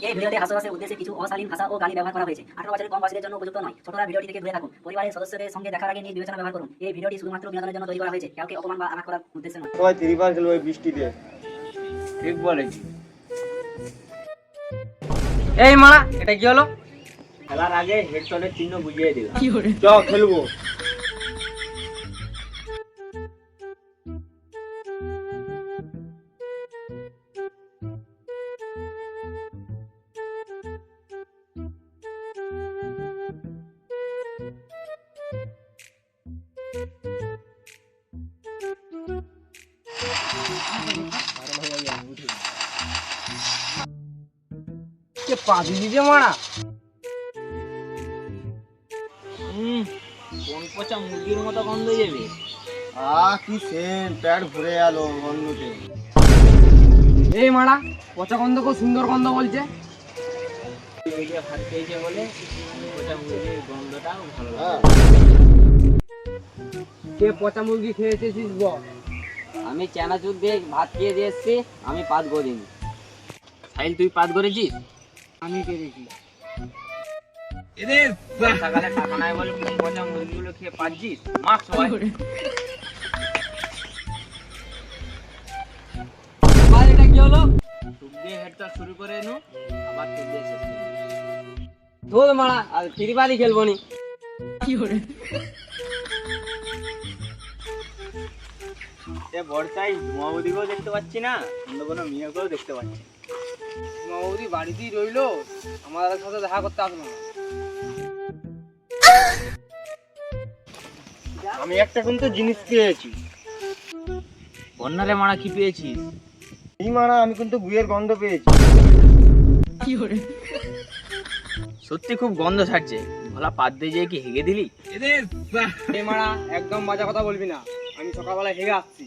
এই ভিডিওতে হাস্যরসের উদ্দেশ্যে কিছু অশালীন ভাষা ও গালি ব্যবহার করা হয়েছে। 18 বছরের কম বয়সীদের জন্য উপযুক্ত নয়। ছোটরা ভিডিওটি থেকে দূরে থাকুন। পরিবারের সদস্যদের সঙ্গে দেখার আগে নিজ বিবেচনা ব্যবহার করুন। এই ভিডিওটি শুধুমাত্র বিনোদনের জন্য তৈরি করা হয়েছে, কাউকে অপমান বা আঘাত করার উদ্দেশ্যে নয়। সবাই ত্রিপাল খেলবো এই বৃষ্টিতে। ঠিক বলেছি। এই মারা, এটা কি হলো? খেলার আগে হেডশটের চিহ্ন বুঝিয়ে দিলাম। চ খেলবো। কে পাদি দিছে মারা? কোন পচা মুরগির মতো গন্ধ যাবে। কি সেন্ট, পেট ভরে গেল গন্ধতে। এই মারা, পচা গন্ধ খুব সুন্দর গন্ধ বলছে। ভাত খেয়েছে বলে পচা মুরগির গন্ধটা ভালো লাগে। কে পচা মুরগি খেয়েছিস বল? আমি চানাচুর দিয়ে ভাত খেয়ে দিয়ে এসছি, আমি পাত করিনি। সাইল, তুই পাত করেছিস? আমি পেরেছি। সকালে টাকা নাই বলে পচা মুরগিগুলো খেয়ে পাচ্ছিস? মার সবাই। এটা কি হলো? টুক দিয়ে হেডটা শুরু করে নু, আবার টুক দিয়ে শেষ করবো। ধর মারা, আর ত্রিপালই খেলবো নি। বর্ষায় মহাবতীকেও দেখতে পাচ্ছি না, অন্য কোনো মেয়েকেও দেখতে পাচ্ছি না। মামুদি বাড়িতেই রইলো, আমাদের সাথে দেখা করতে আসলো না। আমি একটা কিন্তু জিনিস পেয়েছি। বন্যারে মারা, কি পেয়েছিস? এই মারা, আমি কিন্তু গুয়ের গন্ধ পেয়েছি। সত্যি খুব গন্ধ ছাড়ছে। ভোলা পাত দিয়ে যেয়ে কি হেগে দিলি? এই মারা, একদম বাজে কথা বলবি না। আমি সকালবেলা হেগে আসছি।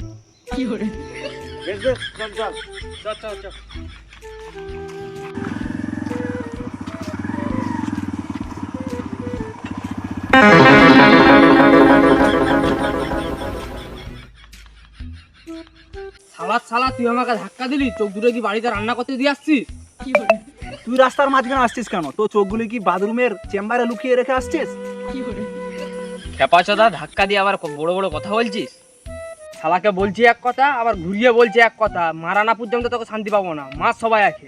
বেশ বেশ, চল চল চল চল চল। শালা তুই আমাকে ধাক্কা দিলি, চোখ দুটো কি বাড়িতে রান্না করতে দিয়ে আসছিস? তুই রাস্তার মাঝখানে আসছিস কেন? তো চোখগুলি কি বাথরুমের চেম্বারে লুকিয়ে রেখে আসছিস? খেপাচোদা, ধাক্কা দিয়ে আবার বড় বড় কথা বলছিস। শালাকে বলছি এক কথা, আবার ঘুরিয়ে বলছি এক কথা। মারা না পর্যন্ত তোকে শান্তি পাবো না। মাছ সবাই আছে।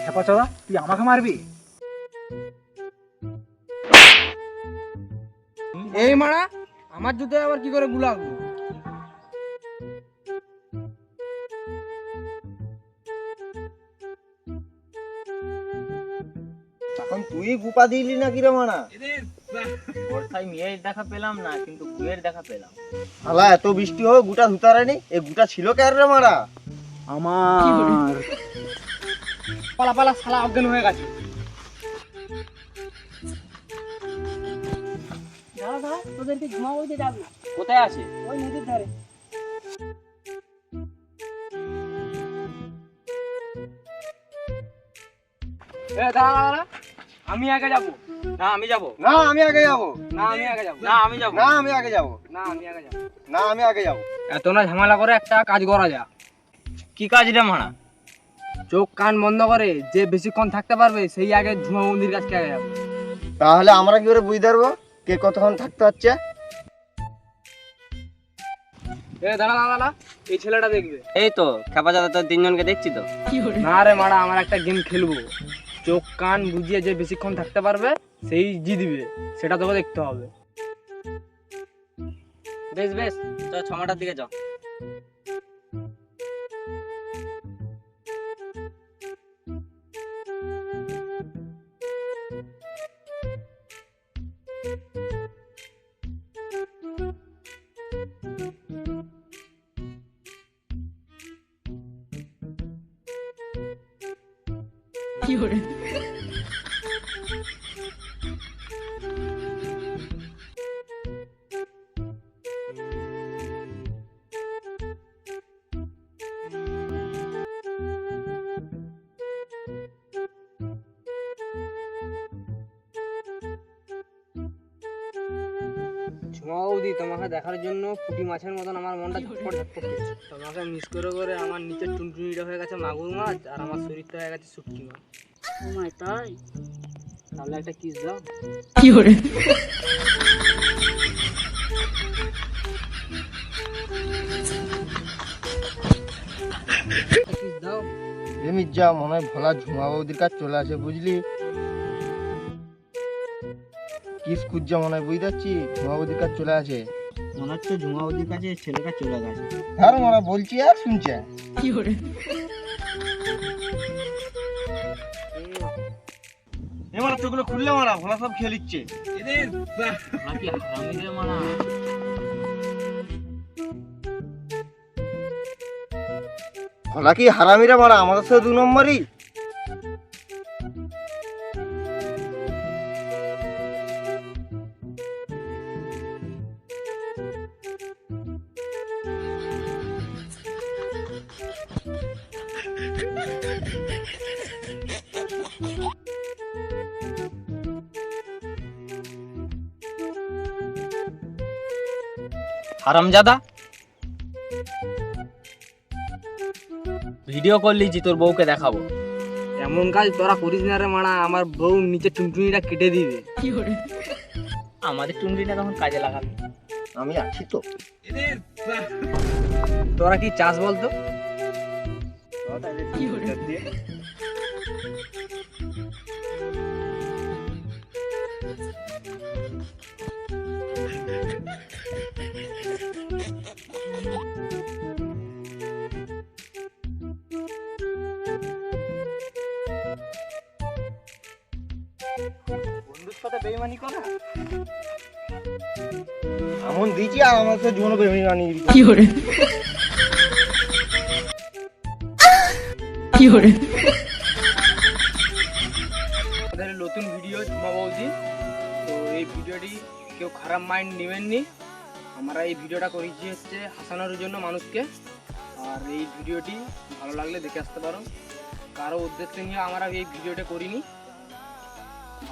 হেপাচদা, তুই আমাকে মারবি? এই মারা, আমার জুতো আবার কি করে গুলাবো? এখন তুই গুপা দিলি না কি রে মারা? বর্ষায় মেয়ের দেখা পেলাম না, কিন্তু গুয়ের দেখা পেলাম। শালা, এত বৃষ্টি হোক গুটা ধুতারানি, এই গুটা ছিল কার রে মারা? আমার। পালা পালা, শালা অজ্ঞান হয়ে গেছে। তোদেরকে ঘুমা বলতে যাবে। কোথায় আছে? ওই নদীর ধারে। দাঁড়া দাঁড়া, আমি আগে যাবো। না আমি যাবো। না আমি আগে যাবো। না আমি আগে যাবো। না আমি যাবো। না আমি আগে যাবো। না আমি আগে যাবো। না আমি আগে যাবো। এত না ঝামেলা করে একটা কাজ করা যায়। কি কাজ রে মারা? চোখ কান বন্ধ করে যে বেশিক্ষণ থাকতে পারবে সেই আগে ঝুমা মন্দির কাছে আগে যাবো। তাহলে আমরা কি করে বুঝতে পারবো কে কতক্ষণ থাকতে হচ্ছে? দাঁড়া দাঁড়া দাঁড়া, এই ছেলেটা দেখবে। এই তো খেপাচাদা, তো তিনজনকে দেখছি তো। না রে মারা, আমার একটা গেম খেলবো। চোখ কান বুঝিয়ে যে বেশিক্ষণ থাকতে পারবে সেই জিতবে, সেটা তোকে দেখতে হবে। বেশ বেশ, চ 6টার দিকে চ। বৌদি, তোমাকে দেখার জন্য পুঁটি মাছের মতন আমার মনটা ঝটপট ঝটপট করছে। তোমাকে মিস করে করে আমার নিচের টুনটুনিটা হয়ে গেছে মাগুর মাছ, আর আমার শরীরটা হয়ে গেছে শুটকি মাছ। ও মাই তাই? তাহলে একটা কিস দাও। একটা কিস দাও। এমনি যা মনে হয় ভোলা ঝুমা বৌদির কাছে চলে আসে, বুঝলি? কিস খুঁজছে মনে হয়, বুঝতে পারছি ঝুমা বৌদির কাছে চলে আসে। মনে হচ্ছে ঝুমা ওদির কাছে ছেলেটা চলে গেছে। ধর মারা বলছি আর শুনছে। এবার চোখগুলো খুললে মারা, ভোলা সব খেয়ে নিচ্ছে। নাকি হারামি রে মানা। ভোলা কি হারামিরা মারা আমাদের সাথে 2 নম্বরই? হারামজাদা, ভিডিও কল লিছি তোর বউকে দেখাবো। এমন কাজ তোরা করিস না রে মানা, আমার বউ নিচে টুনটুনিটা কেটে দিবে। আমাদের টুনটুনিটা তখন কাজে লাগাবি। আমি আছি তো। তোরা কি চাস বলতো? বন্ধুর সাথে বেইমানি করা? এমন দিয়েছি আর আমার সাথে জীবনে বেইমানি। আমাদের নতুন ভিডিও ঝুমা বৌদি। তো এই ভিডিওটি কেউ খারাপ মাইন্ড নেবেননি। আমরা এই ভিডিওটা করেছি হচ্ছে হাসানোর জন্য মানুষকে। আর এই ভিডিওটি ভালো লাগলে দেখে আসতে পারো। কারো উদ্দেশ্য নিয়ে আমরা এই ভিডিওটা করিনি।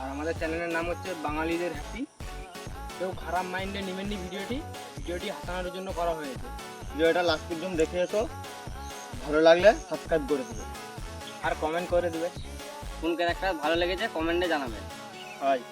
আর আমাদের চ্যানেলের নাম হচ্ছে বাঙালিদের হ্যাপি। কেউ খারাপ মাইন্ডে নেবেননি ভিডিওটি হাসানোর জন্য করা হয়েছে। ভিডিওটা লাস্ট পর্যন্ত দেখে এসো, ভালো লাগলে সাবস্ক্রাইব করে দেবে আর কমেন্ট করে দেবে কোন ক্যারেক্টার ভালো লেগেছে, কমেন্টে জানাবেন। হয়।